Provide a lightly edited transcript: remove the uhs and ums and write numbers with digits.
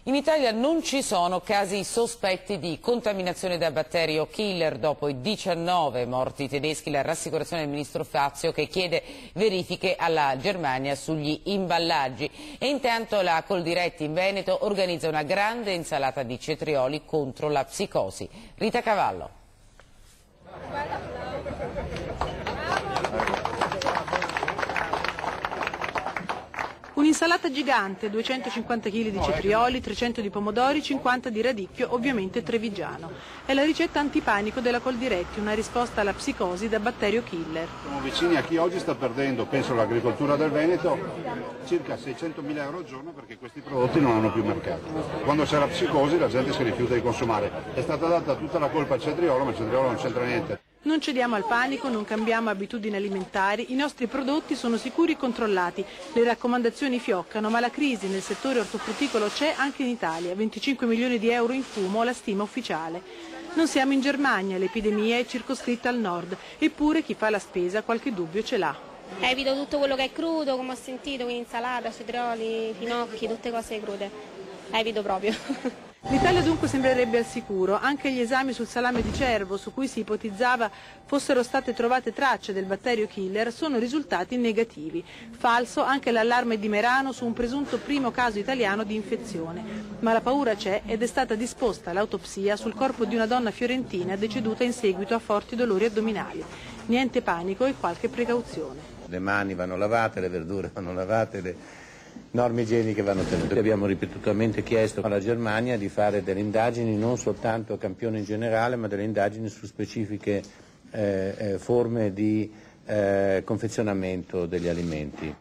In Italia non ci sono casi sospetti di contaminazione da batterio killer dopo i 19 morti tedeschi. La rassicurazione del ministro Fazio che chiede verifiche alla Germania sugli imballaggi. E intanto la Coldiretti in Veneto organizza una grande insalata di cetrioli contro la psicosi. Rita Cavallo. Un'insalata gigante, 250 kg di cetrioli, 300 di pomodori, 50 di radicchio, ovviamente trevigiano. È la ricetta antipanico della Coldiretti, una risposta alla psicosi da batterio killer. Siamo vicini a chi oggi sta perdendo, penso all'agricoltura del Veneto, circa 600.000 euro al giorno perché questi prodotti non hanno più mercato. Quando c'è la psicosi la gente si rifiuta di consumare. È stata data tutta la colpa al cetriolo, ma il cetriolo non c'entra niente. Non cediamo al panico, non cambiamo abitudini alimentari, i nostri prodotti sono sicuri e controllati, le raccomandazioni fioccano, ma la crisi nel settore ortofrutticolo c'è anche in Italia, 25 milioni di euro in fumo la stima ufficiale. Non siamo in Germania, l'epidemia è circoscritta al nord, eppure chi fa la spesa qualche dubbio ce l'ha. Evito tutto quello che è crudo, come ho sentito, quindi insalata, cetrioli, finocchi, tutte cose crude. Evito proprio. L'Italia dunque sembrerebbe al sicuro, anche gli esami sul salame di cervo, su cui si ipotizzava fossero state trovate tracce del batterio killer, sono risultati negativi. Falso anche l'allarme di Merano su un presunto primo caso italiano di infezione. Ma la paura c'è ed è stata disposta l'autopsia sul corpo di una donna fiorentina deceduta in seguito a forti dolori addominali. Niente panico e qualche precauzione. Le mani vanno lavate, le verdure vanno lavate, le norme igieniche vanno tenute. Abbiamo ripetutamente chiesto alla Germania di fare delle indagini non soltanto a campione in generale, ma delle indagini su specifiche forme di confezionamento degli alimenti.